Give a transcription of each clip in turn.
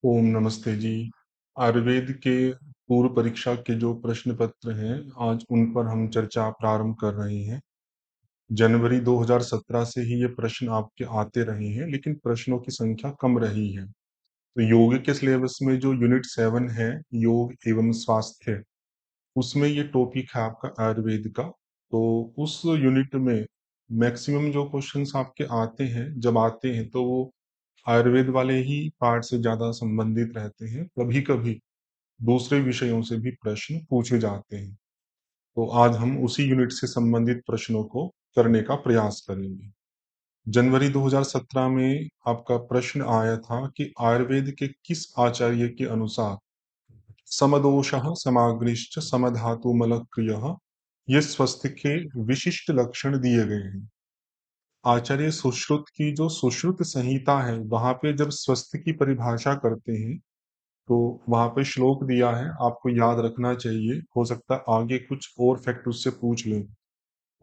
ओम नमस्ते जी। आयुर्वेद के पूर्व परीक्षा के जो प्रश्न पत्र हैं, आज उन पर हम चर्चा प्रारंभ कर रहे हैं। जनवरी 2017 से ही ये प्रश्न आपके आते रहे हैं, लेकिन प्रश्नों की संख्या कम रही है। तो योग के सिलेबस में जो यूनिट 7 है, योग एवं स्वास्थ्य, उसमें ये टॉपिक है आपका आयुर्वेद का। तो उस यूनिट में मैक्सिमम जो क्वेश्चंस आपके आते हैं, जब आते हैं तो वो आयुर्वेद वाले ही पार्ट से ज़्यादा संबंधित रहते हैं। कभी-कभी दूसरे विषयों से भी प्रश्न पूछे जाते हैं। तो आज हम उसी यूनिट से संबंधित प्रश्नों को करने का प्रयास करेंगे। जनवरी 2017 में आपका प्रश्न आया था कि आयुर्वेद के किस आचार्य के अनुसार समदोषः समाग्निश्च समधातुमलक्रियः ये स्वस्थ के विशिष्ट लक्षण दिए गए हैं। आचार्य सुश्रुत की जो सुश्रुत संहिता है, वहां पे जब स्वस्थ की परिभाषा करते हैं, तो वहां पे श्लोक दिया है, आपको याद रखना चाहिए। हो सकता है आगे कुछ और फैक्ट उससे पूछ लें।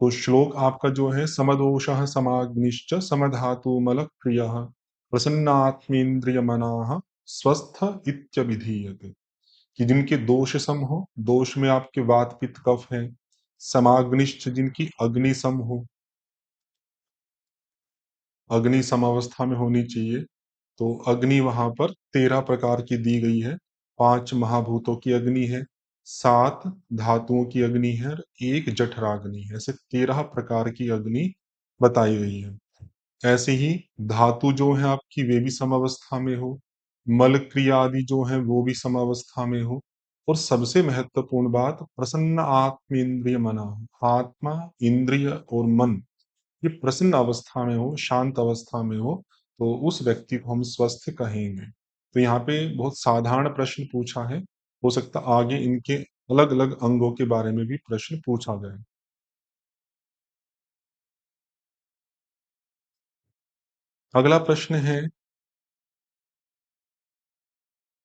तो श्लोक आपका जो है, समदोषः समाग्निश्च समधातुमल क्रियः प्रसन्नात्मेन्द्रिय मनाः स्वस्थ इत्यभिधीयते। कि जिनके दोष सम हो, दोष में आपके वात पित्त कफ है, समाग्निश्च जिनकी अग्नि सम हो, अग्नि समावस्था में होनी चाहिए। तो अग्नि वहां पर 13 प्रकार की दी गई है। 5 महाभूतों की अग्नि है, 7 धातुओं की अग्नि है और 1 जठराग्नि है। ऐसे 13 प्रकार की अग्नि बताई गई है। ऐसे ही धातु जो है आपकी, वे भी समावस्था में हो, मल क्रिया आदि जो है वो भी समावस्था में हो, और सबसे महत्वपूर्ण बात, प्रसन्न आत्मेन्द्रिय मना हो। आत्मा, इंद्रिय और मन ये प्रसन्न अवस्था में हो, शांत अवस्था में हो, तो उस व्यक्ति को हम स्वस्थ कहेंगे। तो यहाँ पे बहुत साधारण प्रश्न पूछा है। हो सकता आगे इनके अलग अलग अंगों के बारे में भी प्रश्न पूछा जाए। अगला प्रश्न है,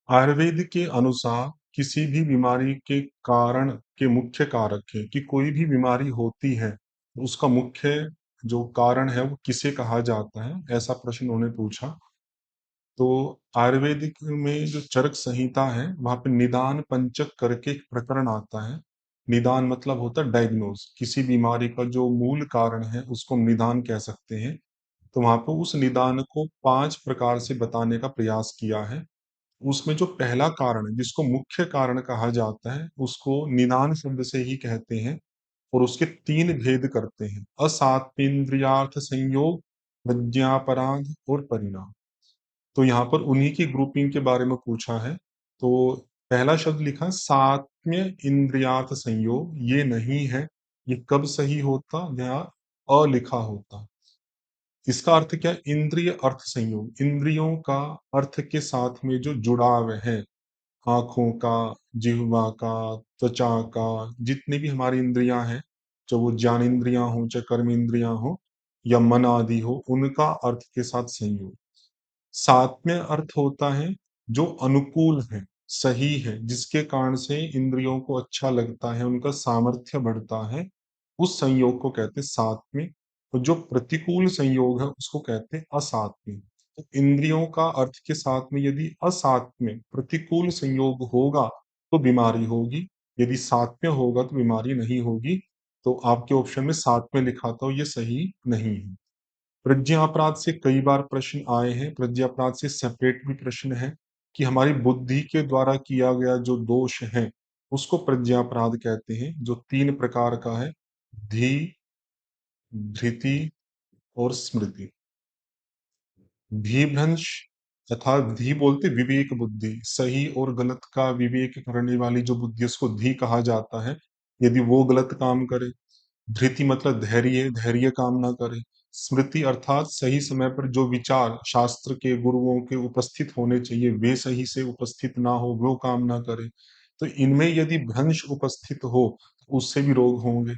आयुर्वेद के अनुसार किसी भी बीमारी के कारण के मुख्य कारक है, कि कोई भी बीमारी होती है, उसका मुख्य जो कारण है वो किसे कहा जाता है, ऐसा प्रश्न उन्होंने पूछा। तो आयुर्वेदिक में जो चरक संहिता है, वहां पे निदान पंचक करके एक प्रकरण आता है। निदान मतलब होता है डायग्नोज, किसी बीमारी का जो मूल कारण है उसको हम निदान कह सकते हैं। तो वहां पे उस निदान को 5 प्रकार से बताने का प्रयास किया है। उसमें जो पहला कारण है, जिसको मुख्य कारण कहा जाता है, उसको निदान शब्द से ही कहते हैं। और उसके 3 भेद करते हैं, असात्वेन्द्रियार्थ संयोग, प्रज्ञापराध और परिणाम। तो यहाँ पर उन्हीं की ग्रुपिंग के बारे में पूछा है। तो पहला शब्द लिखा है सात्म्य इंद्रियार्थ संयोग, ये नहीं है। ये कब सही होता, यहाँ अ लिखा होता। इसका अर्थ क्या है? इंद्रिय अर्थ संयोग, इंद्रियों का अर्थ के साथ में जो जुड़ाव है, आंखों का, जिह्वा का, त्वचा का, जितनी भी हमारी इंद्रियां हैं, चाहे वो ज्ञान इंद्रियां हो, चाहे कर्म इंद्रियां हो, या मन आदि हो, उनका अर्थ के साथ संयोग। सात्म्य अर्थ होता है जो अनुकूल है, सही है, जिसके कारण से इंद्रियों को अच्छा लगता है, उनका सामर्थ्य बढ़ता है, उस संयोग को कहते हैं सात्म्य। और जो प्रतिकूल संयोग है उसको कहते हैं असात्म्य। तो इंद्रियों का अर्थ के साथ में यदि असात्म्य प्रतिकूल संयोग होगा तो बीमारी होगी, यदि सात्म्य होगा तो बीमारी नहीं होगी। तो आपके ऑप्शन में सात्म्य लिखा था, ये सही नहीं है। प्रज्ञा अपराध से कई बार प्रश्न आए हैं। प्रज्ञा अपराध से सेपरेट भी प्रश्न है, कि हमारी बुद्धि के द्वारा किया गया जो दोष है, उसको प्रज्ञा अपराध कहते हैं, जो 3 प्रकार का है, धी, धृति और स्मृति। धीभ्रंश तथा धी बोलते विवेक बुद्धि, सही और गलत का विवेक करने वाली जो बुद्धि, उसको धी कहा जाता है, यदि वो गलत काम करे। धृति मतलब धैर्य, धैर्य काम ना करे। स्मृति अर्थात सही समय पर जो विचार शास्त्र के गुरुओं के उपस्थित होने चाहिए, वे सही से उपस्थित ना हो, वो काम ना करे। तो इनमें यदि भ्रंश उपस्थित हो तो उससे भी रोग होंगे।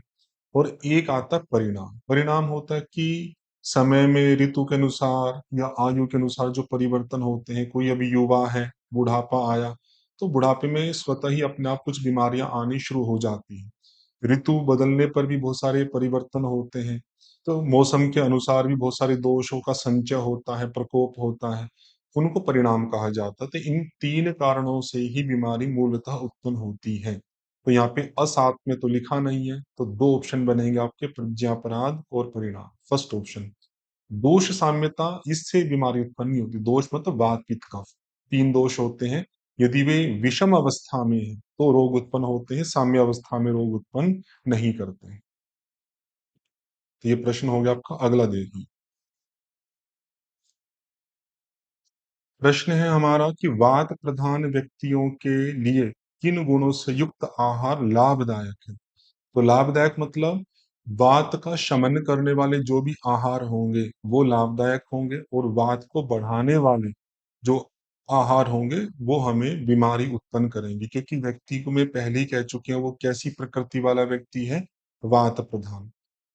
और एक आता है परिणाम। परिणाम होता है कि समय में, ऋतु के अनुसार या आयु के अनुसार जो परिवर्तन होते हैं, कोई अभी युवा है, बुढ़ापा आया, तो बुढ़ापे में स्वतः ही अपने आप कुछ बीमारियां आनी शुरू हो जाती हैं। ऋतु बदलने पर भी बहुत सारे परिवर्तन होते हैं। तो मौसम के अनुसार भी बहुत सारे दोषों का संचय होता है, प्रकोप होता है। उनको परिणाम कहा जाता है। तो इन 3 कारणों से ही बीमारी मूलतः उत्पन्न होती है। तो यहाँ पे असात में तो लिखा नहीं है, तो 2 ऑप्शन बनेंगे आपके, प्रज्ञापराध और परिणाम। First option. दोष साम्यता, इससे बीमारी उत्पन्न नहीं होती। दोष मतलब वात पित्त कफ, 3 दोष होते हैं। यदि वे विषम अवस्था में हैं तो रोग उत्पन्न होते हैं, साम्य अवस्था में रोग उत्पन्न नहीं करते हैं। तो ये प्रश्न हो गया आपका। अगला देखिए, प्रश्न है हमारा कि वात प्रधान व्यक्तियों के लिए किन गुणों से युक्त आहार लाभदायक है। तो लाभदायक मतलब वात का शमन करने वाले जो भी आहार होंगे वो लाभदायक होंगे, और वात को बढ़ाने वाले जो आहार होंगे वो हमें बीमारी उत्पन्न करेंगे, क्योंकि व्यक्ति को मैं पहले ही कह चुके हैं वो कैसी प्रकृति वाला व्यक्ति है, वात प्रधान।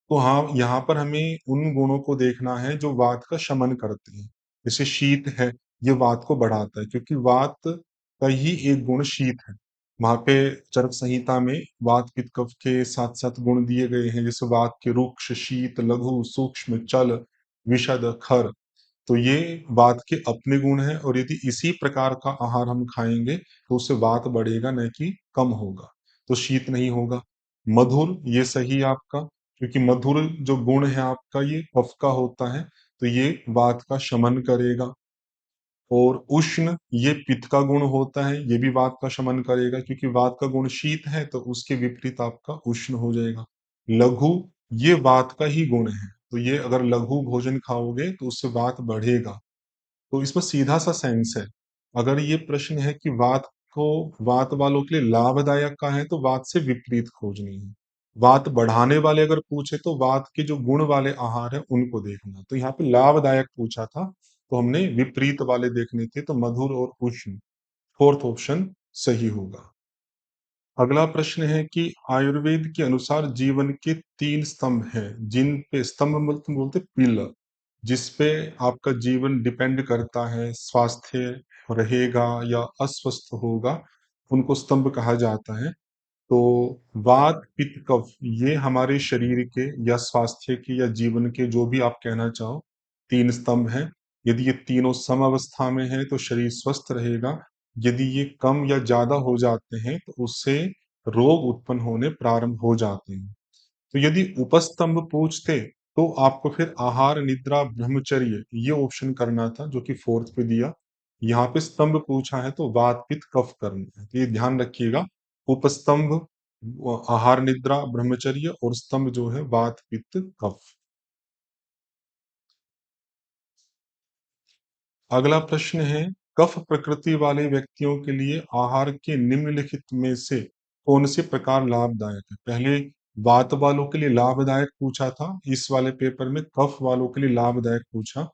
तो हाँ, यहाँ पर हमें उन गुणों को देखना है जो वात का शमन करते हैं। जैसे शीत है, ये वात को बढ़ाता है, क्योंकि वात का ही एक गुण शीत है। वहां पे चरक संहिता में वात पित्त कफ के साथ साथ गुण दिए गए हैं, जैसे वात के रुक्ष, शीत, लघु, सूक्ष्म, चल, विशद, खर। तो ये वात के अपने गुण हैं, और यदि इसी प्रकार का आहार हम खाएंगे तो उससे वात बढ़ेगा, न कि कम होगा। तो शीत नहीं होगा। मधुर, ये सही है आपका, क्योंकि मधुर जो गुण है आपका ये कफ का होता है, तो ये वात का शमन करेगा। और उष्ण, ये पित्त का गुण होता है, ये भी वात का शमन करेगा, क्योंकि वात का गुण शीत है, तो उसके विपरीत आपका उष्ण हो जाएगा। लघु, ये वात का ही गुण है, तो ये अगर लघु भोजन खाओगे तो उससे वात बढ़ेगा। तो इसमें सीधा सा सेंस है। अगर ये प्रश्न है कि वात वालों के लिए लाभदायक का है तो वात से विपरीत खोजनी है। वात बढ़ाने वाले अगर पूछे तो वात के जो गुण वाले आहार है उनको देखना। तो यहाँ पे लाभदायक पूछा था, तो हमने विपरीत वाले देखने थे, तो मधुर और उष्ण फोर्थ ऑप्शन सही होगा। अगला प्रश्न है कि आयुर्वेद के अनुसार जीवन के 3 स्तंभ हैं, जिन पे स्तंभ बोलते बोलते पिलर, जिस पे आपका जीवन डिपेंड करता है, स्वास्थ्य रहेगा या अस्वस्थ होगा, उनको स्तंभ कहा जाता है। तो वात पित्त कफ, ये हमारे शरीर के या स्वास्थ्य के या जीवन के, जो भी आप कहना चाहो, 3 स्तंभ हैं। यदि ये तीनों सम अवस्था में है तो शरीर स्वस्थ रहेगा। यदि ये कम या ज्यादा हो जाते हैं तो उससे रोग उत्पन्न होने प्रारंभ हो जाते हैं। तो यदि उपस्तंभ पूछते तो आपको फिर आहार, निद्रा, ब्रह्मचर्य ये ऑप्शन करना था, जो कि फोर्थ पे दिया। यहाँ पे स्तंभ पूछा है तो वात पित्त कफ करना है, तो ये ध्यान रखिएगा। उपस्तंभ आहार, निद्रा, ब्रह्मचर्य, और स्तंभ जो है वात पित्त कफ। अगला प्रश्न है, कफ प्रकृति वाले व्यक्तियों के लिए आहार के निम्नलिखित में से कौन से प्रकार लाभदायक है। पहले वात वालों के लिए लाभदायक पूछा था, इस वाले पेपर में कफ वालों के लिए लाभदायक पूछा।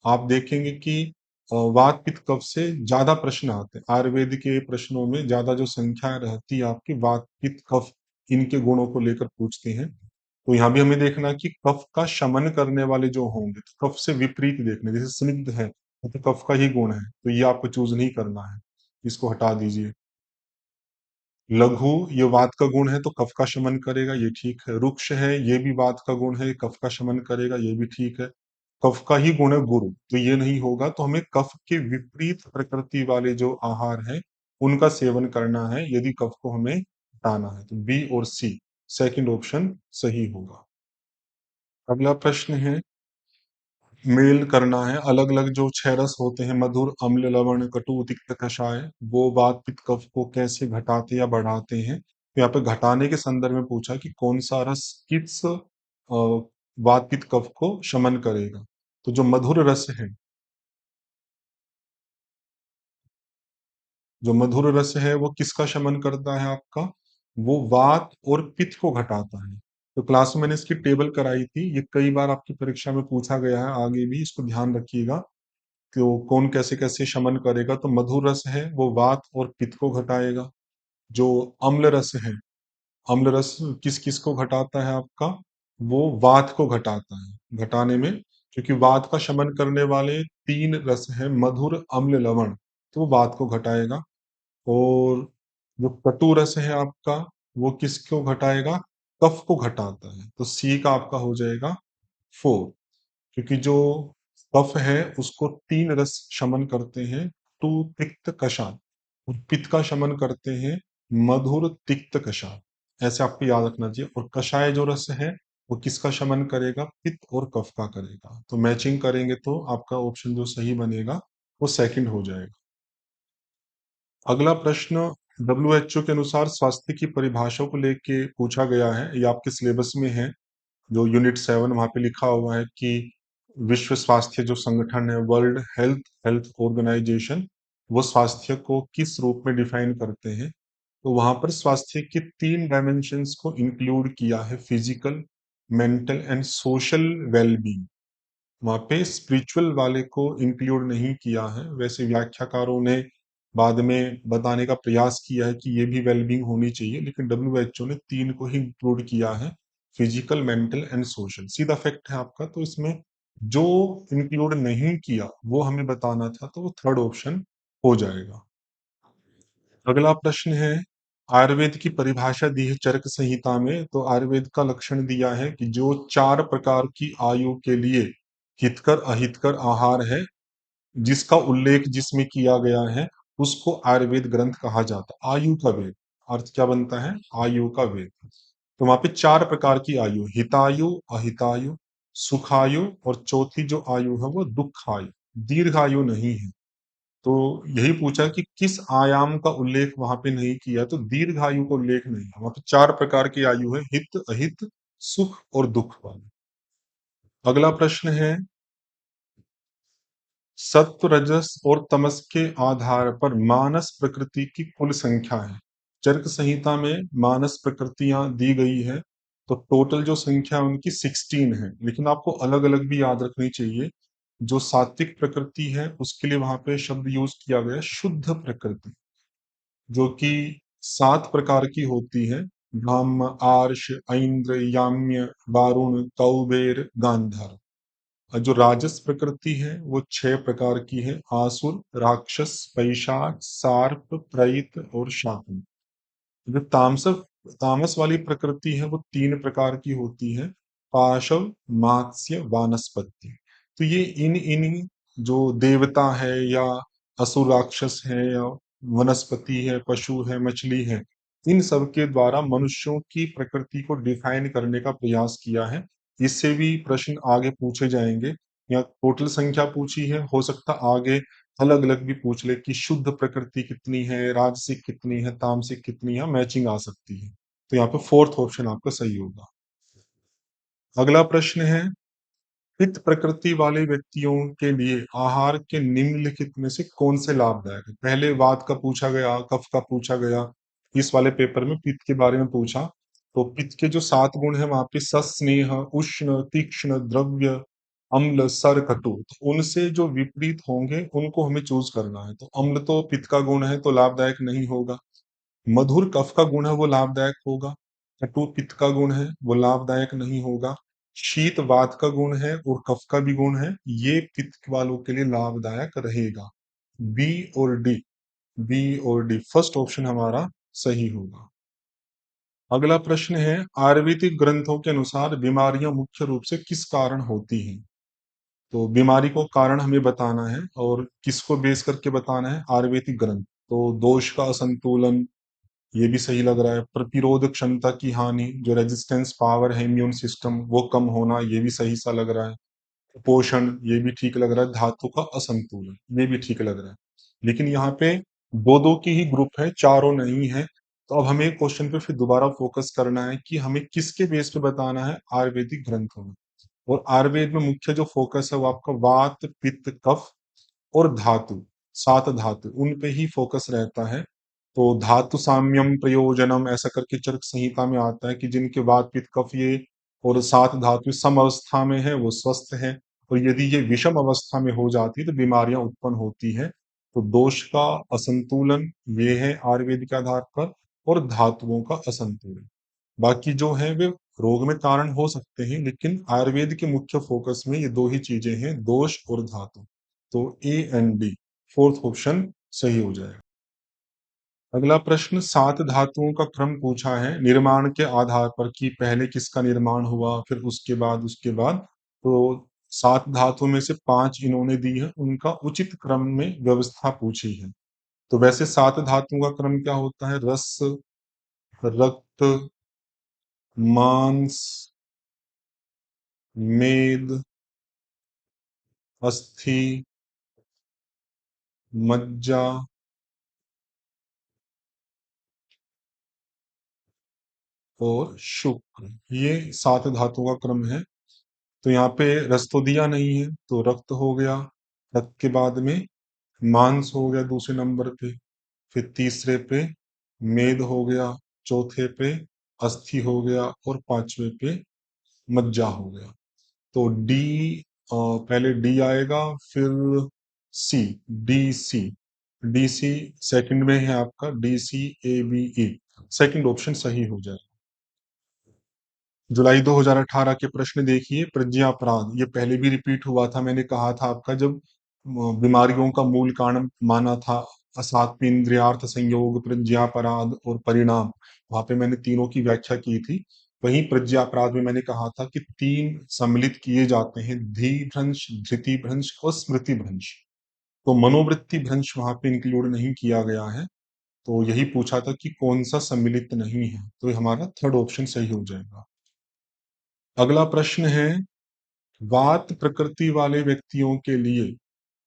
आप देखेंगे कि वात पित्त कफ से ज्यादा प्रश्न आते हैं आयुर्वेद के प्रश्नों में, ज्यादा जो संख्या रहती है आपकी वात पित्त कफ, इनके गुणों को लेकर पूछते हैं। तो यहाँ भी हमें देखना है कि कफ का शमन करने वाले जो होंगे, तो कफ से विपरीत देखने, जैसे स्निग्ध है तो कफ का ही गुण है, तो ये आपको चूज नहीं करना है, इसको हटा दीजिए। लघु, ये वात का गुण है तो कफ का शमन करेगा, ये ठीक है। रुक्ष है, ये भी वात का गुण है, कफ का शमन करेगा, ये भी ठीक है। कफ का ही गुण है गुरु, तो ये नहीं होगा। तो हमें कफ के विपरीत प्रकृति वाले जो आहार हैं उनका सेवन करना है, यदि कफ को हमें हटाना है। तो बी और सी, सेकंड ऑप्शन सही होगा। अगला प्रश्न है, मेल करना है अलग अलग जो 6 रस होते हैं, मधुर, अम्ल, लवण, कटु, तिक्त, कषाय, वो वात पित्त कफ को कैसे घटाते या बढ़ाते हैं। तो यहाँ पे घटाने के संदर्भ में पूछा कि कौन सा रस किस वात पित्त कफ को शमन करेगा। तो जो मधुर रस है, जो मधुर रस है वो किसका शमन करता है आपका, वो वात और पित्त को घटाता है। तो क्लास में मैंने इसकी टेबल कराई थी, ये कई बार आपकी परीक्षा में पूछा गया है, आगे भी इसको ध्यान रखिएगा। तो कौन कैसे कैसे शमन करेगा। तो मधुर रस है वो वात और पित्त को घटाएगा। जो अम्ल रस है, अम्ल रस किस किस को घटाता है आपका, वो वात को घटाता है घटाने में, क्योंकि वात का शमन करने वाले 3 रस है, मधुर, अम्ल, लवण, तो वो वात को घटाएगा। और जो कटु रस है आपका, वो किसको घटाएगा, कफ को घटाता है। तो सी का आपका हो जाएगा 4, क्योंकि जो कफ है उसको 3 रस शमन करते हैं, टू पित्त कषाय, और पित्त का शमन करते हैं मधुर तिक्त कषाय। ऐसे आपको याद रखना चाहिए। और कषाय जो रस है वो किसका शमन करेगा? पित्त और कफ का करेगा। तो मैचिंग करेंगे तो आपका ऑप्शन जो सही बनेगा वो सेकंड हो जाएगा। अगला प्रश्न डब्ल्यूएचओ के अनुसार स्वास्थ्य की परिभाषा को लेके पूछा गया है, ये आपके सिलेबस में है। जो यूनिट 7 वहां पे लिखा हुआ है कि विश्व स्वास्थ्य जो संगठन है, वर्ल्ड हेल्थ हेल्थ ऑर्गेनाइजेशन, वो स्वास्थ्य को किस रूप में डिफाइन करते हैं? तो वहां पर स्वास्थ्य के 3 डायमेंशंस को इंक्लूड किया है, physical, mental and social wellbeing. वहाँ पे स्पिरिचुअल वाले को इंक्लूड नहीं किया है। वैसे व्याख्याकारों ने बाद में बताने का प्रयास किया है कि ये भी वेलबींग होनी चाहिए, लेकिन डब्ल्यूएचओ ने 3 को ही इंक्लूड किया है, फिजिकल, मेंटल एंड सोशल। सीधा फैक्ट है आपका। तो इसमें जो इंक्लूड नहीं किया वो हमें बताना था, तो वो थर्ड ऑप्शन हो जाएगा। अगला प्रश्न है, आयुर्वेद की परिभाषा दी है चरक संहिता में। तो आयुर्वेद का लक्षण दिया है कि जो 4 प्रकार की आयु के लिए हितकर अहितकर आहार है, जिसका उल्लेख जिसमें किया गया है, उसको आयुर्वेद ग्रंथ कहा जाता है। आयु का वेद, अर्थ क्या बनता है? आयु का वेद। तो वहां पे 4 प्रकार की आयु, हितायु, अहितायु, सुखायु, और चौथी जो आयु है वो दुखायु, दीर्घायु नहीं है। तो यही पूछा कि किस आयाम का उल्लेख वहां पे नहीं किया, तो दीर्घायु का उल्लेख नहीं है। वहां पे 4 प्रकार की आयु है, हित, अहित, सुख और दुख वाली। अगला प्रश्न है, सत्व, रजस और तमस के आधार पर मानस प्रकृति की कुल संख्या है। चरक संहिता में मानस प्रकृतियां दी गई है, तो टोटल जो संख्या है उनकी 16 है, लेकिन आपको अलग अलग भी याद रखनी चाहिए। जो सात्विक प्रकृति है उसके लिए वहां पे शब्द यूज किया गया है शुद्ध प्रकृति, जो कि 7 प्रकार की होती है, ब्रह्म, आर्ष, ऐन्द्र, याम्य, वारुण, कौबेर, गांधार। और जो राजस प्रकृति है वो 6 प्रकार की है, आसुर, राक्षस, पैशाच, सार्प, प्रेत और शाकुन। जो तामस वाली प्रकृति है वो 3 प्रकार की होती है, पाशव, मात्स्य, वानस्पत्य। तो ये इन जो देवता है या असुर राक्षस है या वनस्पति है, पशु है, मछली है, इन सब के द्वारा मनुष्यों की प्रकृति को डिफाइन करने का प्रयास किया है। इससे भी प्रश्न आगे पूछे जाएंगे। या टोटल संख्या पूछी है, हो सकता आगे अलग अलग भी पूछ ले कि शुद्ध प्रकृति कितनी है, राजसिक कितनी है, तामसिक कितनी है, मैचिंग आ सकती है। तो यहाँ पे फोर्थ ऑप्शन आपका सही होगा। अगला प्रश्न है, पित्त प्रकृति वाले व्यक्तियों के लिए आहार के निम्नलिखित में से कौन से लाभदायक है? पहले वात का पूछा गया, कफ का पूछा गया, इस वाले पेपर में पित्त के बारे में पूछा। तो पित्त के जो 7 गुण है वहां पे सस्नेह, उष्ण, तीक्ष्ण, द्रव्य, अम्ल, सर, कटु, तो उनसे जो विपरीत होंगे उनको हमें चूज करना है। तो अम्ल तो पित्त का गुण है तो लाभदायक नहीं होगा। मधुर कफ का गुण है वो लाभदायक होगा। कटु पित्त का गुण है वो लाभदायक नहीं होगा। शीत वात का गुण है और कफ का भी गुण है, ये पित्त वालों के लिए लाभदायक रहेगा। बी और डी, बी और डी फर्स्ट ऑप्शन हमारा सही होगा। अगला प्रश्न है, आयुर्वेदिक ग्रंथों के अनुसार बीमारियां मुख्य रूप से किस कारण होती हैं? तो बीमारी को कारण हमें बताना है और किसको बेस करके बताना है? आयुर्वेदिक ग्रंथ। तो दोष का असंतुलन, ये भी सही लग रहा है। प्रतिरोध क्षमता की हानि, जो रेजिस्टेंस पावर है इम्यून सिस्टम वो कम होना, ये भी सही सा लग रहा है। पोषण, ये भी ठीक लग रहा है। धातु का असंतुलन, ये भी ठीक लग रहा है। लेकिन यहाँ पे दो दो की ही ग्रुप है, चारों नहीं है। तो अब हमें क्वेश्चन पे फिर दोबारा फोकस करना है कि हमें किसके बेस पे बताना है? आयुर्वेदिक ग्रंथों में। और आयुर्वेद में मुख्य जो फोकस है वो आपका वात, पित्त, कफ और धातु, 7 धातु, उन पे ही फोकस रहता है। तो धातु साम्यम प्रयोजनम ऐसा करके चरक संहिता में आता है कि जिनके वात, पित्त, कफ ये और 7 धातु सम अवस्था में है वो स्वस्थ है, और यदि ये विषम अवस्था में हो जाती है तो बीमारियां उत्पन्न होती है। तो दोष का असंतुलन ये है आयुर्वेद के आधार पर, और धातुओं का असंतुलन। बाकी जो है वे रोग में कारण हो सकते हैं, लेकिन आयुर्वेद के मुख्य फोकस में ये दो ही चीजें हैं, दोष और धातु। तो A and D fourth option सही हो जाएगा। अगला प्रश्न, 7 धातुओं का क्रम पूछा है निर्माण के आधार पर कि पहले किसका निर्माण हुआ, फिर उसके बाद। तो सात धातुओं में से पांच इन्होंने दी है, उनका उचित क्रम में व्यवस्था पूछी है। तो वैसे सात धातुओं का क्रम क्या होता है? रस, रक्त, मांस, मेद, अस्थि, मज्जा और शुक्र। ये सात धातुओं का क्रम है। तो यहाँ पे रस तो दिया नहीं है, तो रक्त हो गया। रक्त के बाद में मांस हो गया दूसरे नंबर पे, फिर तीसरे पे मेद हो गया, चौथे पे अस्थि हो गया और पांचवे पे मज्जा हो गया। तो डी, पहले डी आएगा, फिर C, D C. D C second में है आपका, D C A B E. Second option सही हो जाए। जुलाई 2018 के प्रश्न देखिए, प्रज्ञा अपराध, ये पहले भी रिपीट हुआ था। मैंने कहा था आपका, जब बीमारियों का मूल कारण माना था असात्व इंद्रियार्थ संयोग, प्रज्ञापराध और परिणाम, वहां पे मैंने तीनों की व्याख्या की थी। वहीं प्रज्ञा अपराध में मैंने कहा था कि तीन सम्मिलित किए जाते हैं, धी भ्रंश, धृति भ्रंश और स्मृति भ्रंश। तो मनोवृत्ति भ्रंश वहां पे इंक्लूड नहीं किया गया है। तो यही पूछा था कि कौन सा सम्मिलित नहीं है, तो ये हमारा थर्ड ऑप्शन सही हो जाएगा। अगला प्रश्न है, वात प्रकृति वाले व्यक्तियों के लिए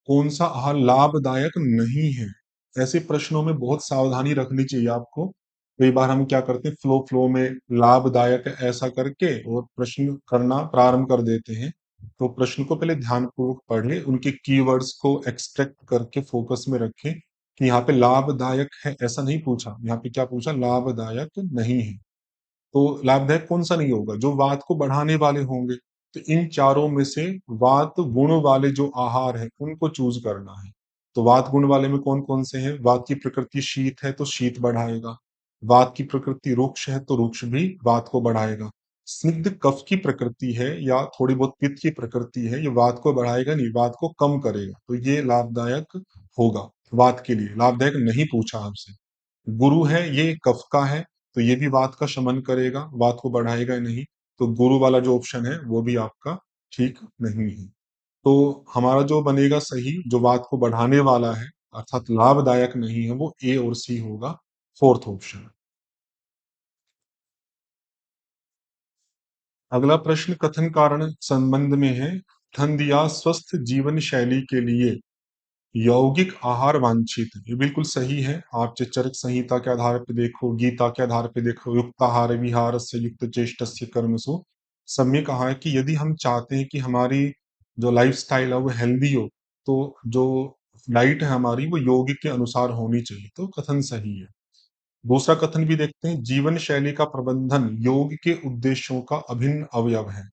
कौन सा आहार लाभदायक नहीं है? ऐसे प्रश्नों में बहुत सावधानी रखनी चाहिए आपको। कई बार हम क्या करते हैं, फ्लो फ्लो में लाभदायक ऐसा करके और प्रश्न करना प्रारंभ कर देते हैं। तो प्रश्न को पहले ध्यानपूर्वक पढ़ लें, उनके कीवर्ड्स को एक्सट्रैक्ट करके फोकस में रखें कि यहाँ पे लाभदायक है ऐसा नहीं पूछा, यहाँ पे क्या पूछा, लाभदायक नहीं है। तो लाभदायक कौन सा नहीं होगा? जो वात को बढ़ाने वाले होंगे। तो इन चारों में से वात गुण वाले जो आहार है उनको चूज करना है। तो वात गुण वाले में कौन कौन से हैं? वात की प्रकृति शीत है तो शीत बढ़ाएगा। वात की प्रकृति रुक्ष है तो रुक्ष भी वात को बढ़ाएगा। स्निग्ध कफ की प्रकृति है या थोड़ी बहुत पित्त की प्रकृति है, ये वात को बढ़ाएगा नहीं, वात को कम करेगा, तो ये लाभदायक होगा। वात के लिए लाभदायक नहीं पूछा आपसे। गुरु है, ये कफ का है, तो ये भी वात का शमन करेगा, वात को बढ़ाएगा नहीं। तो गुरु वाला जो ऑप्शन है वो भी आपका ठीक नहीं है। तो हमारा जो बनेगा सही, जो वात को बढ़ाने वाला है अर्थात लाभदायक नहीं है, वो ए और सी होगा, फोर्थ ऑप्शन। अगला प्रश्न कथन कारण संबंध में है। ठंड या स्वस्थ जीवन शैली के लिए यौगिक आहार वांछित है। ये बिल्कुल सही है। आप चाहे चरक संहिता के आधार पे देखो, गीता के आधार पे देखो, युक्ताहार विहार से युक्त चेष्टस्य कर्मसु, सब में कहा है कि यदि हम चाहते हैं कि हमारी जो लाइफ स्टाइल है वो हेल्दी हो, तो जो डाइट है हमारी वो यौगिक के अनुसार होनी चाहिए। तो कथन सही है। दूसरा कथन भी देखते हैं, जीवन शैली का प्रबंधन योग के उद्देश्यों का अभिन्न अवयव है।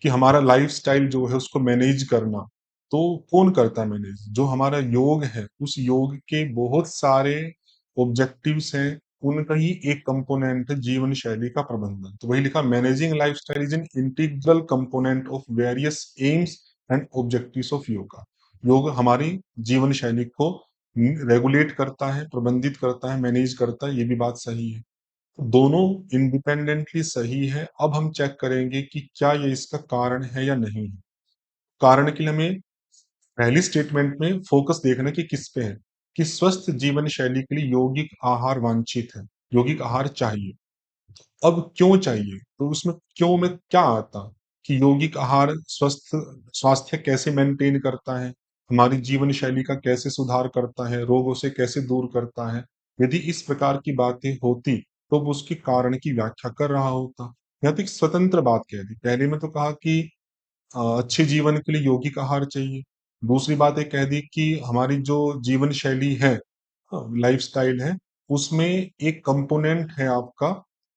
कि हमारा लाइफस्टाइल जो है उसको मैनेज करना, तो कौन करता है मैनेज? जो हमारा योग है, उस योग के बहुत सारे ऑब्जेक्टिव्स हैं, उनका ही एक कंपोनेंट है जीवन शैली का प्रबंधन। तो वही लिखा, managing lifestyle is an integral component of various AIIMS and objectives of yoga. योग हमारी जीवन शैली को रेगुलेट करता है, प्रबंधित करता है, मैनेज करता है, ये भी बात सही है। दोनों इंडिपेंडेंटली सही है। अब हम चेक करेंगे कि क्या ये इसका कारण है या नहीं है। कारण के लिए हमें पहली स्टेटमेंट में फोकस देखना कि किस पे है, कि स्वस्थ जीवन शैली के लिए यौगिक आहार वांछित है, यौगिक आहार चाहिए। अब क्यों चाहिए, तो उसमें क्यों में क्या आता कि यौगिक आहार स्वस्थ स्वास्थ्य कैसे मेंटेन करता है, हमारी जीवन शैली का कैसे सुधार करता है, रोगों से कैसे दूर करता है। यदि इस प्रकार की बातें होती तो वो उसके कारण की व्याख्या कर रहा होता। यह तो एक स्वतंत्र बात कह दी। पहले में तो कहा कि अच्छे जीवन के लिए यौगिक आहार चाहिए। दूसरी बात ये कह दी कि हमारी जो जीवन शैली है, लाइफस्टाइल है, उसमें एक कंपोनेंट है आपका,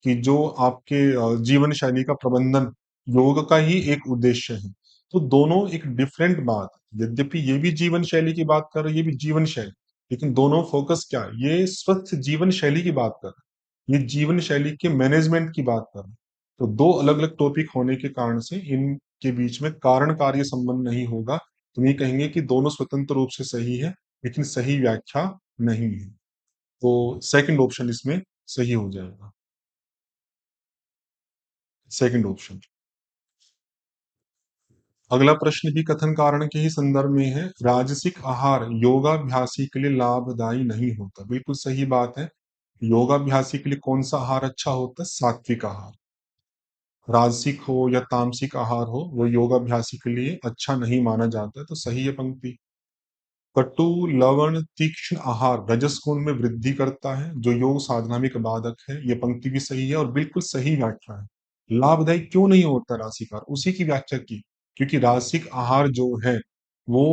कि जो आपके जीवन शैली का प्रबंधन योग का ही एक उद्देश्य है। तो दोनों एक डिफरेंट बात है। यद्यपि ये भी जीवन शैली की बात कर रहे हैं, ये भी जीवन शैली, लेकिन दोनों फोकस क्या है, ये स्वस्थ जीवन शैली की बात कर रहे हैं, ये जीवन शैली के मैनेजमेंट की बात कर रहे हैं। तो दो अलग अलग टॉपिक होने के कारण से इनके बीच में कारण कार्य संबंध नहीं होगा। तो ये कहेंगे कि दोनों स्वतंत्र रूप से सही है, लेकिन सही व्याख्या नहीं है। तो सेकंड ऑप्शन इसमें सही हो जाएगा। Second option. अगला प्रश्न भी कथन कारण के ही संदर्भ में है। राजसिक आहार योगाभ्यासी के लिए लाभदायी नहीं होता। बिल्कुल सही बात है। योगाभ्यासी के लिए कौन सा आहार अच्छा होता है? सात्विक आहार। राजसिक हो या तामसिक आहार हो, वो योगाभ्यासी के लिए अच्छा नहीं माना जाता है। तो सही है पंक्ति। कटु, लवण, तीक्ष्ण आहार रजस गुण में वृद्धि करता है, जो योग साधना में एक बाधक है। ये पंक्ति भी सही है और बिल्कुल सही व्याख्या है। लाभदायी क्यों नहीं होता राशिक आहार? उसी की व्याख्या की। क्योंकि राशिक आहार जो है वो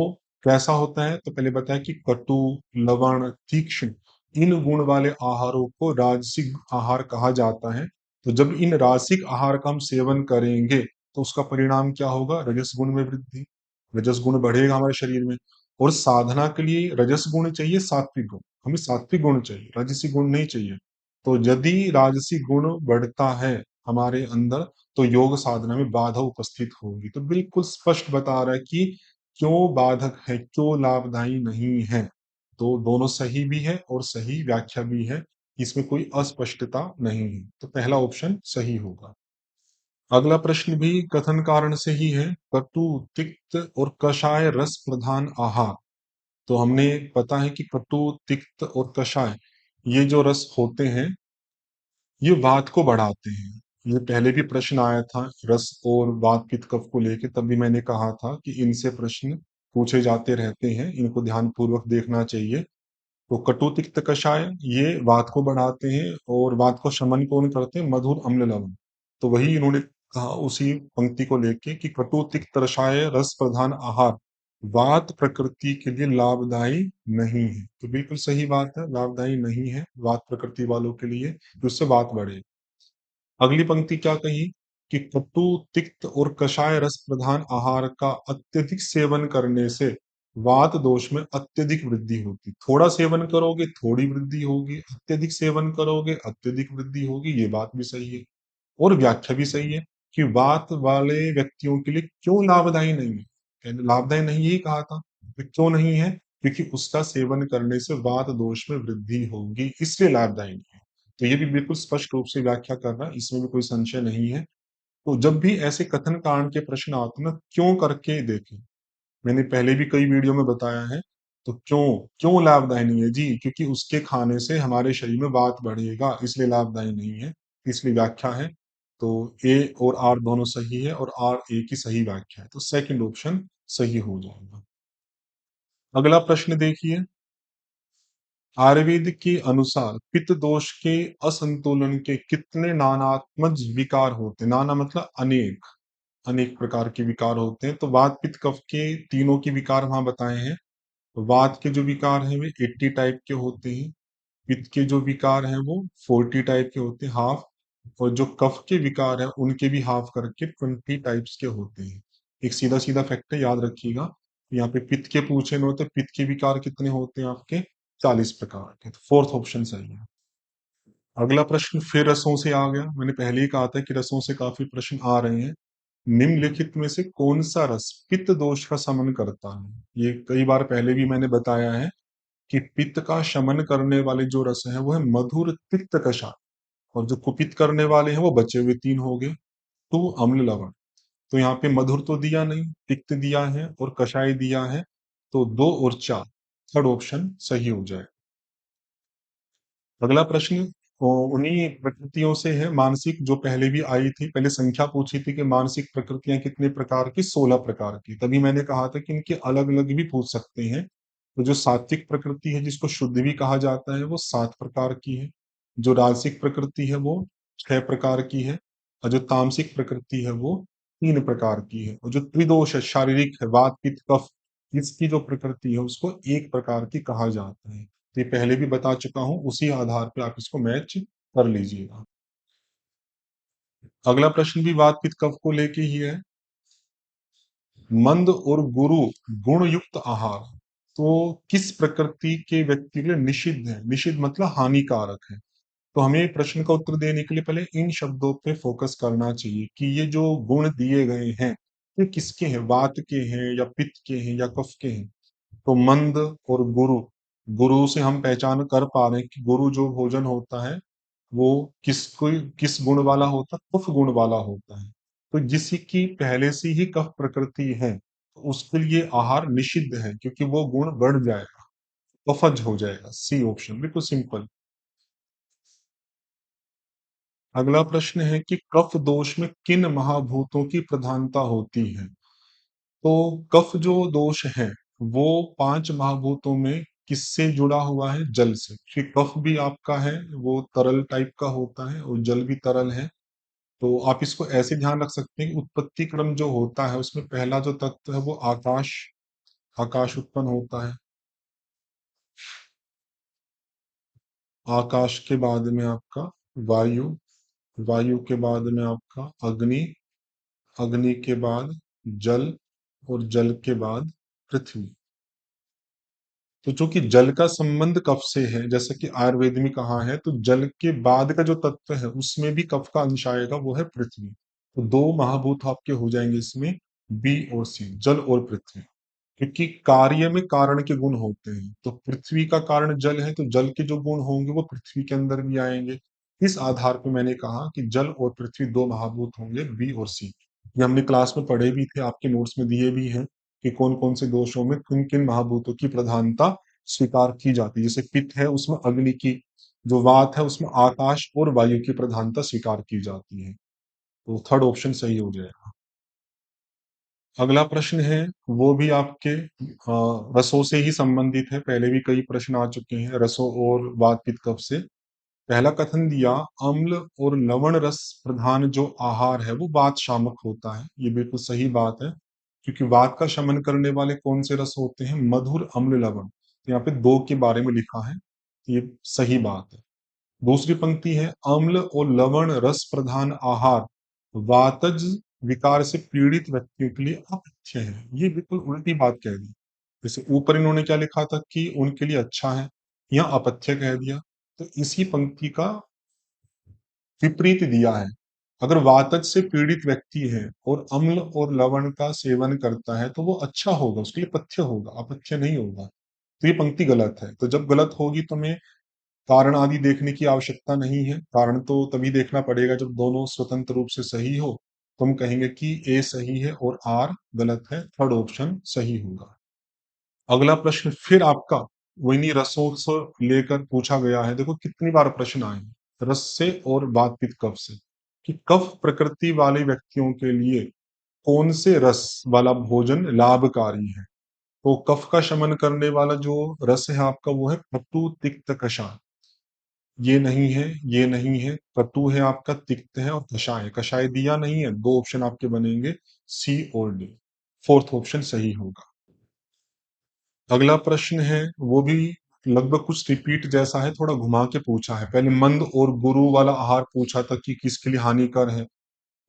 कैसा होता है? तो पहले बताया कि कटु, लवण, तीक्ष्ण, इन गुण वाले आहारों को राजसिक आहार कहा जाता है। तो जब इन रासिक आहार का हम सेवन करेंगे तो उसका परिणाम क्या होगा? रजस गुण में वृद्धि। रजस गुण बढ़ेगा हमारे शरीर में। और साधना के लिए रजस गुण चाहिए, सात्विक गुण। हमें सात्विक गुण चाहिए, राजसी गुण नहीं चाहिए। तो यदि राजसी गुण बढ़ता है हमारे अंदर, तो योग साधना में बाधा उपस्थित होगी। तो बिल्कुल स्पष्ट बता रहा है कि क्यों बाधक है, क्यों लाभदायी नहीं है। तो दोनों सही भी है और सही व्याख्या भी है। इसमें कोई अस्पष्टता नहीं है। तो पहला ऑप्शन सही होगा। अगला प्रश्न भी कथन कारण से ही है। कटु, तिक्त और कषाय रस प्रधान आहार। तो हमने पता है कि कटु, तिक्त और कषाय, ये जो रस होते हैं ये वात को बढ़ाते हैं। ये पहले भी प्रश्न आया था रस और वात पित्त कफ को लेके, तब भी मैंने कहा था कि इनसे प्रश्न पूछे जाते रहते हैं, इनको ध्यान पूर्वक देखना चाहिए। तो कटु, तिक्त, कषाय ये वात को बढ़ाते हैं और वात को शमन कौन करते हैं? मधुर, अम्ल, लवण। तो वही इन्होंने कहा उसी पंक्ति को लेके कि कटु, तिक्त, कषाय रस प्रधान आहार वात प्रकृति के लिए लाभदायी नहीं है। तो बिल्कुल सही बात है, लाभदायी नहीं है वात प्रकृति वालों के लिए, जिससे वात बढ़े। अगली पंक्ति क्या कही कि कटु, तिक्त और कषाय रस प्रधान आहार का अत्यधिक सेवन करने से वात दोष में अत्यधिक वृद्धि होती। थोड़ा सेवन करोगे थोड़ी वृद्धि होगी, अत्यधिक सेवन करोगे अत्यधिक वृद्धि होगी। ये बात भी सही है और व्याख्या भी सही है कि वात वाले व्यक्तियों के लिए क्यों लाभदायी नहीं है। लाभदायी नहीं यही कहा था, तो क्यों नहीं है? क्योंकि उसका सेवन करने से वात दोष में वृद्धि होगी, इसलिए लाभदायी नहीं है। तो ये भी बिल्कुल स्पष्ट रूप से व्याख्या कर रहा है, इसमें भी कोई संशय नहीं है। तो जब भी ऐसे कथन कारण के प्रश्न आते हैं ना, क्यों करके देखें। मैंने पहले भी कई वीडियो में बताया है। तो क्यों क्यों लाभदायी नहीं है? जी, क्योंकि उसके खाने से हमारे शरीर में वात बढ़ेगा, इसलिए लाभदायी नहीं है। इसलिए व्याख्या है। तो ए और आर दोनों सही है और आर ए की सही व्याख्या है। तो सेकंड ऑप्शन सही हो जाएगा। अगला प्रश्न देखिए। आयुर्वेद के अनुसार पित्त दोष के असंतुलन के कितने नानात्मक विकार होते हैं? नाना मतलब अनेक, अनेक प्रकार के विकार होते हैं। तो वात, पित्त, कफ के तीनों के विकार वहां बताए हैं। वात के जो विकार हैं वे 80 टाइप के होते हैं। पित्त के जो विकार हैं वो 40 टाइप के होते हैं, हाफ। और जो कफ के विकार हैं उनके भी हाफ करके 20 टाइप्स के होते हैं। एक सीधा सीधा फैक्ट है, याद रखिएगा। यहाँ पे पित्त के पूछे में होते, पित्त के विकार कितने होते हैं आपके? 40 प्रकार के। तो फोर्थ ऑप्शन सही है। अगला प्रश्न फिर रसों से आ गया। मैंने पहले ही कहा था कि रसों से काफी प्रश्न आ रहे हैं। निम्नलिखित में से कौन सा रस पित्त दोष का शमन करता है? ये कई बार पहले भी मैंने बताया है कि पित्त का शमन करने वाले जो रस हैं वो है मधुर, तिक्त, कषाय। और जो कुपित करने वाले हैं वो बचे हुए तीन हो गए, तो अम्ल, लवण। तो यहाँ पे मधुर तो दिया नहीं, तिक्त दिया है और कषाय दिया है। तो दो और चार, थर्ड ऑप्शन सही हो जाए। अगला प्रश्न उन्हीं प्रकृतियों से है, मानसिक, जो पहले भी आई थी। पहले संख्या पूछी थी कि मानसिक प्रकृतियां कितने प्रकार की? 16 प्रकार की। तभी मैंने कहा था कि इनके अलग अलग भी पूछ सकते हैं। तो जो सात्विक प्रकृति है जिसको शुद्ध भी कहा जाता है वो 7 प्रकार की है। जो राजसिक प्रकृति है वो 6 प्रकार की है। और जो तामसिक प्रकृति है वो 3 प्रकार की है। और जो त्रिदोष है, शारीरिक है, वात, पित्त, कफ, इसकी जो प्रकृति है उसको 1 प्रकार की कहा जाता है। ये पहले भी बता चुका हूं, उसी आधार पे आप इसको मैच कर लीजिएगा। अगला प्रश्न भी वात, पित्त, कफ को लेके ही है। मंद और गुरु गुण युक्त आहार तो किस प्रकृति के व्यक्ति के लिए निषिद्ध है? निषिद्ध मतलब हानिकारक है। तो हमें प्रश्न का उत्तर देने के लिए पहले इन शब्दों पे फोकस करना चाहिए कि ये जो गुण दिए गए हैं ये किसके हैं? वात के हैं या पित्त के हैं या कफ के हैं? तो मंद और गुरु, गुरु से हम पहचान कर पा रहे हैं कि गुरु जो भोजन होता है वो किस गुण वाला होता है? कफ गुण वाला होता है। तो जिसकी पहले से ही कफ प्रकृति है, तो उसके लिए आहार निषिद्ध है, क्योंकि वो गुण बढ़ जाएगा, कफज हो जाएगा। सी ऑप्शन बिल्कुल सिंपल। अगला प्रश्न है कि कफ दोष में किन महाभूतों की प्रधानता होती है? तो कफ जो दोष है, वो 5 महाभूतों में किससे जुड़ा हुआ है? जल से। कि कफ भी आपका है, वो तरल टाइप का होता है और जल भी तरल है। तो आप इसको ऐसे ध्यान रख सकते हैं कि उत्पत्ति क्रम जो होता है, उसमें पहला जो तत्व है वो आकाश, आकाश उत्पन्न होता है। आकाश के बाद में आपका वायु, वायु के बाद में आपका अग्नि, अग्नि के बाद जल और जल के बाद पृथ्वी। तो चूंकि जल का संबंध कफ से है, जैसा कि आयुर्वेद में कहा है, तो जल के बाद का जो तत्व है उसमें भी कफ का अंश आएगा, वो है पृथ्वी। तो 2 महाभूत आपके हो जाएंगे इसमें, बी और सी, जल और पृथ्वी। क्योंकि कार्य में कारण के गुण होते हैं, तो पृथ्वी का कारण जल है, तो जल के जो गुण होंगे वो पृथ्वी के अंदर भी आएंगे। इस आधार पर मैंने कहा कि जल और पृथ्वी 2 महाभूत होंगे, बी और सी। ये हमने क्लास में पढ़े भी थे, आपके नोट्स में दिए भी हैं कि कौन कौन से दोषों में किन किन महाभूतों की प्रधानता स्वीकार की जाती है। जैसे पित्त है, उसमें अग्नि की, जो वात है उसमें आकाश और वायु की प्रधानता स्वीकार की जाती है। तो थर्ड ऑप्शन सही हो जाएगा। अगला प्रश्न है, वो भी आपके रसों से ही संबंधित है। पहले भी कई प्रश्न आ चुके हैं रसों और वात पित्त कफ से। पहला कथन दिया, अम्ल और लवण रस प्रधान जो आहार है वो वात शामक होता है। ये बिल्कुल सही बात है, क्योंकि वात का शमन करने वाले कौन से रस होते हैं? मधुर, अम्ल, लवण। तो यहाँ पे 2 के बारे में लिखा है, ये सही बात है। दूसरी पंक्ति है, अम्ल और लवण रस प्रधान आहार वातज विकार से पीड़ित व्यक्तियों के लिए अपथ्य है। ये बिल्कुल उल्टी बात कह दी। जैसे ऊपर इन्होंने क्या लिखा था कि उनके लिए अच्छा है, यहाँ अपथ्य कह दिया। तो इसी पंक्ति का विपरीत दिया है। अगर वातज से पीड़ित व्यक्ति है और अम्ल और लवण का सेवन करता है, तो वो अच्छा होगा, उसके लिए पथ्य होगा, अपथ्य नहीं होगा। तो ये पंक्ति गलत है। तो जब गलत होगी तो हमें कारण आदि देखने की आवश्यकता नहीं है। कारण तो तभी देखना पड़ेगा जब दोनों स्वतंत्र रूप से सही हो, तो हम कहेंगे कि ए सही है और आर गलत है। थर्ड ऑप्शन सही होगा। अगला प्रश्न फिर आपका वही रसों से लेकर पूछा गया है। देखो कितनी बार प्रश्न आए हैं, रस से और बात पित्त कफ से, कि कफ प्रकृति वाले व्यक्तियों के लिए कौन से रस वाला भोजन लाभकारी है? तो कफ का शमन करने वाला जो रस है आपका, वो है कटु तिक्त कषाय। ये नहीं है, ये नहीं है, कटु है आपका, तिक्त है और कषाय। कषाय दिया नहीं है। 2 ऑप्शन आपके बनेंगे, सी और डी। फोर्थ ऑप्शन सही होगा। अगला प्रश्न है, वो भी लगभग कुछ रिपीट जैसा है, थोड़ा घुमा के पूछा है। पहले मंद और गुरु वाला आहार पूछा था कि किसके लिए हानिकर है।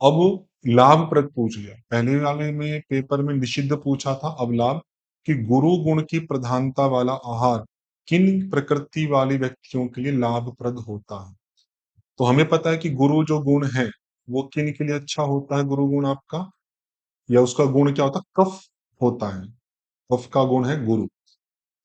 अब लाभप्रद पूछ लिया। पहले वाले में पेपर में निषिद्ध पूछा था, अब लाभ, कि गुरु गुण की प्रधानता वाला आहार किन प्रकृति वाले व्यक्तियों के लिए लाभप्रद होता है? तो हमें पता है कि गुरु जो गुण है वो किन के लिए अच्छा होता है? गुरु गुण आपका, या उसका गुण क्या होता है? कफ होता है। कफ का गुण है गुरु।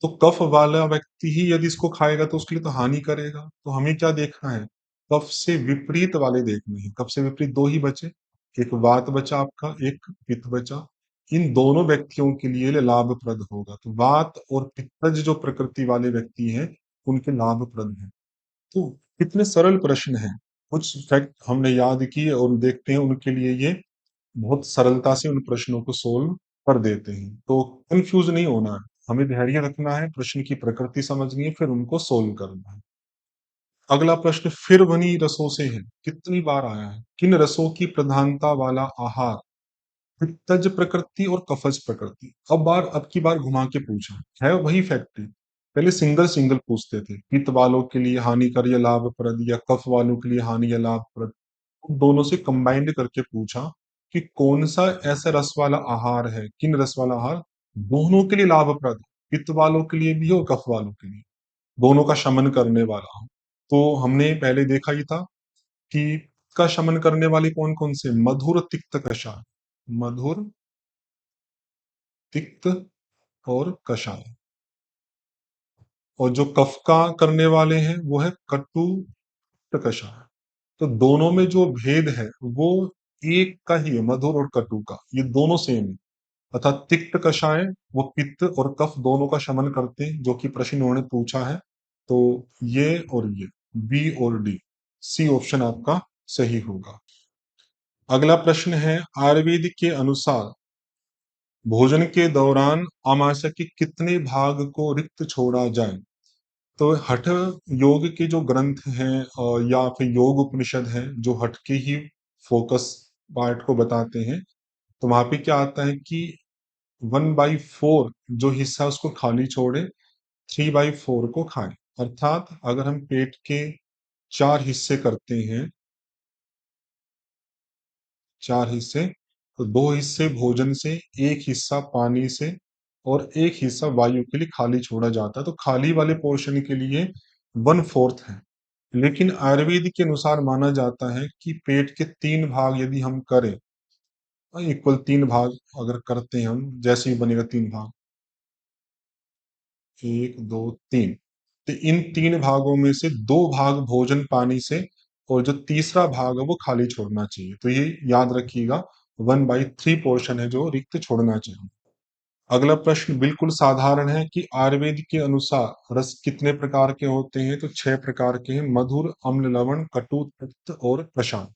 तो कफ वाला व्यक्ति ही यदि इसको खाएगा तो उसके लिए तो हानि करेगा। तो हमें क्या देखना है? कफ से विपरीत वाले देखने हैं। कफ से विपरीत 2 ही बचे, एक वात बचा आपका, एक पित्त बचा। इन दोनों व्यक्तियों के लिए लाभप्रद होगा। तो वात और पित्तज जो प्रकृति वाले व्यक्ति हैं, उनके लाभप्रद है। तो कितने सरल प्रश्न हैं। कुछ फैक्ट हमने याद किए और देखते हैं उनके लिए ये बहुत सरलता से उन प्रश्नों को सोल्व कर देते हैं। तो कंफ्यूज नहीं होना है, हमें धैर्य रखना है, प्रश्न की प्रकृति समझनी है, फिर उनको सोल्व करना है। अगला प्रश्न फिर वनी रसों से है। कितनी बार आया है? किन रसों की प्रधानता वाला आहार पित्तज प्रकृति और कफज प्रकृति? अब की बार घुमा के पूछा है, वही फैक्ट है। पहले सिंगल सिंगल पूछते थे, पित्त वालों के लिए हानिकर या लाभप्रद, या कफ वालों के लिए हानि या लाभप्रद। दोनों से कंबाइंड करके पूछा कि कौन सा ऐसा रस वाला आहार है, किन रस वाला आहार दोनों के लिए लाभप्रद है, पित्त वालों के लिए भी और कफ वालों के लिए, दोनों का शमन करने वाला हो। तो हमने पहले देखा ही था कि का शमन करने वाले कौन कौन से? मधुर, तिक्त, कषाय। मधुर, तिक्त और कषाय। और जो कफ का करने वाले हैं वो है कटु, कषाय। तो दोनों में जो भेद है वो एक का ही है, मधुर और कटु का, ये दोनों सेम है। अर्थात तिक्त कषाय वो पित्त और कफ दोनों का शमन करते हैं, जो कि प्रश्न उन्होंने पूछा है। तो ये और ये, बी और डी, सी ऑप्शन आपका सही होगा। अगला प्रश्न है, आयुर्वेद के अनुसार भोजन के दौरान आमाशय के कितने भाग को रिक्त छोड़ा जाए? तो हठ योग के जो ग्रंथ हैं या फिर योग उपनिषद हैं, जो हठ के ही फोकस पार्ट को बताते हैं, तो वहां पे क्या आता है कि 1/4 जो हिस्सा उसको खाली छोड़े, 3/4 को खाएं। अर्थात अगर हम पेट के 4 हिस्से करते हैं, 4 हिस्से, तो 2 हिस्से भोजन से, एक हिस्सा पानी से और एक हिस्सा वायु के लिए खाली छोड़ा जाता है। तो खाली वाले पोर्शन के लिए 1/4 है। लेकिन आयुर्वेद के अनुसार माना जाता है कि पेट के 3 भाग यदि हम करें, इक्वल 3 भाग अगर करते हैं हम, जैसे ही बनेगा 3 भाग, 1 2 3, तो इन 3 भागों में से 2 भाग भोजन पानी से और जो तीसरा भाग है वो खाली छोड़ना चाहिए। तो ये याद रखिएगा, 1/3 पोर्शन है जो रिक्त छोड़ना चाहिए। अगला प्रश्न बिल्कुल साधारण है कि आयुर्वेद के अनुसार रस कितने प्रकार के होते हैं? तो 6 प्रकार के हैं, मधुर, अम्ल, लवण, कटु, तिक्त और प्रशांत।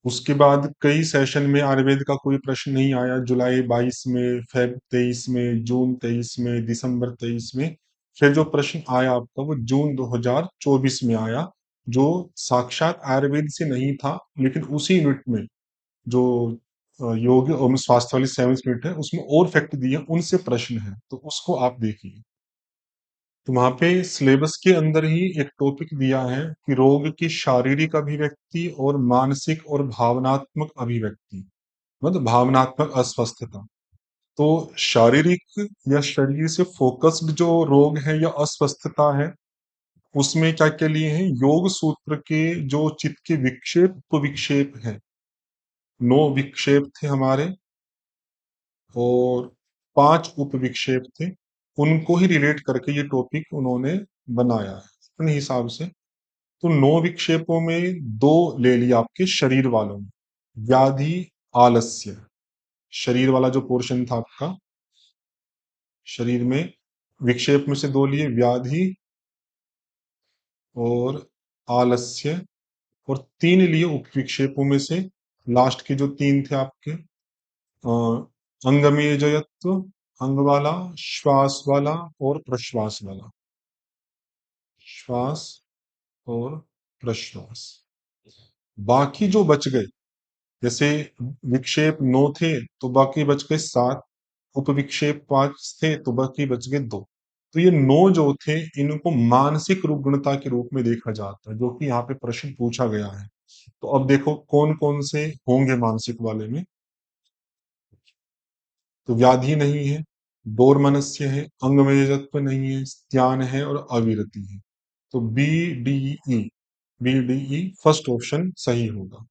उसके बाद कई सेशन में आयुर्वेद का कोई प्रश्न नहीं आया, जुलाई 22 में, फेब 23 में, जून 23 में, दिसंबर 23 में। फिर जो प्रश्न आया आपका वो जून 2024 में आया, जो साक्षात आयुर्वेद से नहीं था, लेकिन उसी यूनिट में जो योग एवं स्वास्थ्य वाली 7th यूनिट है, उसमें और फैक्ट दिए, उनसे प्रश्न है, तो उसको आप देखिए। तो वहां पे सिलेबस के अंदर ही एक टॉपिक दिया है कि रोग की शारीरिक अभिव्यक्ति और मानसिक और भावनात्मक अभिव्यक्ति, मतलब भावनात्मक अस्वस्थता। तो शारीरिक या शरीर से फोकस्ड जो रोग है या अस्वस्थता है, उसमें क्या क्या लिए हैं, योग सूत्र के जो चित्त के विक्षेप उपविक्षेप है, 9 विक्षेप थे हमारे, और 5 उपविक्षेप थे। उनको ही रिलेट करके ये टॉपिक उन्होंने बनाया है अपने हिसाब से। तो 9 विक्षेपों में 2 ले लिया आपके शरीर वालों में, व्याधि, आलस्य। शरीर वाला जो पोर्शन था आपका, शरीर में विक्षेप में से 2 लिए, व्याधि और आलस्य, और 3 लिए उपविक्षेपों में से, लास्ट के जो 3 थे आपके, अंगमेजयत्व, अंग वाला, श्वास वाला और प्रश्वास वाला, श्वास और प्रश्वास। बाकी जो बच गए, जैसे विक्षेप 9 थे तो बाकी बच गए 7, उपविक्षेप 5 थे तो बाकी बच गए 2। तो ये 9 जो थे, इनको मानसिक रुग्णता के रूप में देखा जाता है, जो कि यहाँ पे प्रश्न पूछा गया है। तो अब देखो कौन कौन से होंगे मानसिक वाले में। तो व्याधि नहीं है, दोर्मनस्य है, अंगमेजत्व नहीं है, स्त्यान है और अविरति है। तो B D E, B D E first option सही होगा।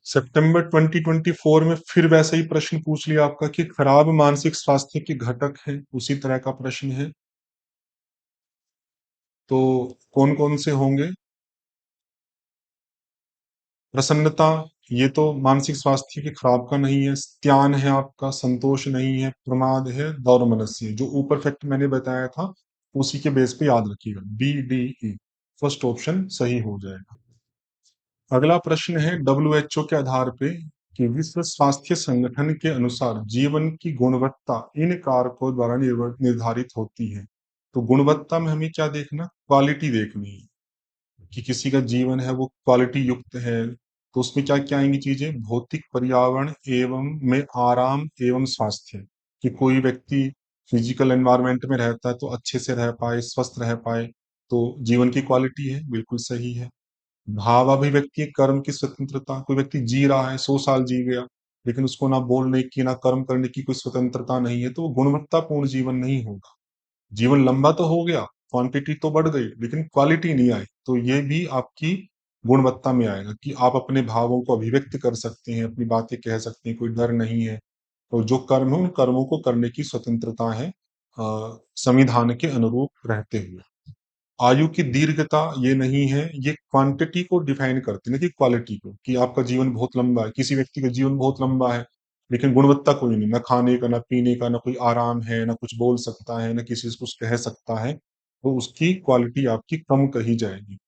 सितंबर 2024 में फिर वैसा ही प्रश्न पूछ लिया आपका कि खराब मानसिक स्वास्थ्य के घटक है, उसी तरह का प्रश्न है। तो कौन कौन से होंगे? प्रसन्नता, ये तो मानसिक स्वास्थ्य के खराब का नहीं है। स्त्यान है आपका, संतोष नहीं है। प्रमाद है, दौर्मनस्य, जो ऊपर फैक्ट मैंने बताया था उसी के बेस पे याद रखिएगा, B D E first option सही हो जाएगा। अगला प्रश्न है डब्ल्यूएचओ के आधार पे कि विश्व स्वास्थ्य संगठन के अनुसार जीवन की गुणवत्ता इन कारकों द्वारा निर्धारित होती है। तो गुणवत्ता में हमें क्या देखना, क्वालिटी देखनी है कि किसी का जीवन है वो क्वालिटी युक्त है। तो उसमें क्या क्या आएंगी चीजें, भौतिक, पर्यावरण एवं में आराम एवं स्वास्थ्य, कि कोई व्यक्ति फिजिकल एनवायरनमेंट में रहता है तो अच्छे से रह पाए, स्वस्थ रह पाए, तो जीवन की क्वालिटी है, बिल्कुल सही है। भावाभिव्यक्ति, कर्म की स्वतंत्रता, कोई व्यक्ति जी रहा है, 100 साल जी गया, लेकिन उसको ना बोलने की ना कर्म करने की कोई स्वतंत्रता नहीं है, तो वो गुणवत्तापूर्ण जीवन नहीं होगा। जीवन लंबा तो हो गया, क्वांटिटी तो बढ़ गई, लेकिन क्वालिटी नहीं आई, तो ये भी आपकी गुणवत्ता में आएगा कि आप अपने भावों को अभिव्यक्त कर सकते हैं, अपनी बातें कह सकते हैं, कोई डर नहीं है। तो जो कर्म है उन कर्मों को करने की स्वतंत्रता है, संविधान के अनुरूप रहते हुए। आयु की दीर्घता ये नहीं है, ये क्वांटिटी को डिफाइन करती है ना कि क्वालिटी को, कि आपका जीवन बहुत लंबा है, किसी व्यक्ति का जीवन बहुत लंबा है लेकिन गुणवत्ता कोई नहीं, ना खाने का, ना पीने का, ना कोई आराम है, ना कुछ बोल सकता है, ना किसी से कुछ कह सकता है, तो उसकी क्वालिटी आपकी कम कही जाएगी।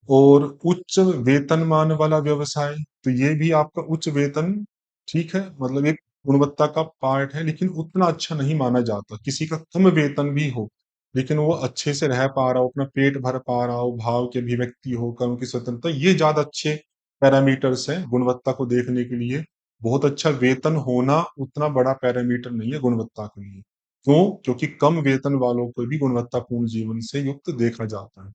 और उच्च वेतनमान वाला व्यवसाय, तो ये भी आपका उच्च वेतन, ठीक है, मतलब एक गुणवत्ता का पार्ट है लेकिन उतना अच्छा नहीं माना जाता। किसी का कम वेतन भी हो लेकिन वो अच्छे से रह पा रहा हो, अपना पेट भर पा रहा हो, भाव की अभिव्यक्ति हो, कर्म की स्वतंत्रता, ये ज्यादा अच्छे पैरामीटर्स हैं गुणवत्ता को देखने के लिए। बहुत अच्छा वेतन होना उतना बड़ा पैरामीटर नहीं है गुणवत्ता के लिए। क्यों? क्योंकि कम वेतन वालों को भी गुणवत्तापूर्ण जीवन से युक्त देखा जाता है।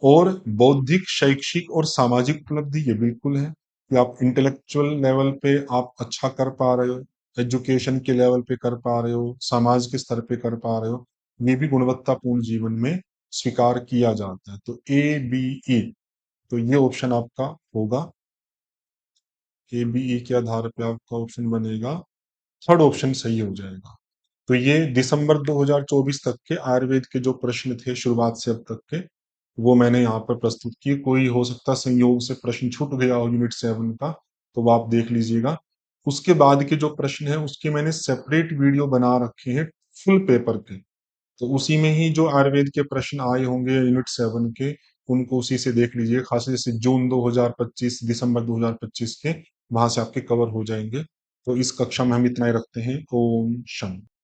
और बौद्धिक, शैक्षिक और सामाजिक उपलब्धि, ये बिल्कुल है कि आप इंटेलेक्चुअल लेवल पे आप अच्छा कर पा रहे हो, एजुकेशन के लेवल पे कर पा रहे हो, समाज के स्तर पे कर पा रहे हो, ये भी गुणवत्तापूर्ण जीवन में स्वीकार किया जाता है। तो ए बी ई, तो ये ऑप्शन आपका होगा। ए बी ई के आधार पे आपका ऑप्शन बनेगा, थर्ड ऑप्शन सही हो जाएगा। तो ये दिसंबर 2024 तक के आयुर्वेद के जो प्रश्न थे शुरुआत से अब तक के, वो मैंने यहाँ पर प्रस्तुत किए। कोई हो सकता है संयोग से प्रश्न छूट गया हो यूनिट 7 का, तो वो आप देख लीजिएगा। उसके बाद के जो प्रश्न है उसके मैंने सेपरेट वीडियो बना रखे हैं फुल पेपर के, तो उसी में ही जो आयुर्वेद के प्रश्न आए होंगे यूनिट 7 के, उनको उसी से देख लीजिए, खास जैसे जून 2025, दिसंबर 2025 के, वहां से आपके कवर हो जाएंगे। तो इस कक्षा में हम इतना ही रखते हैं। ओम शम।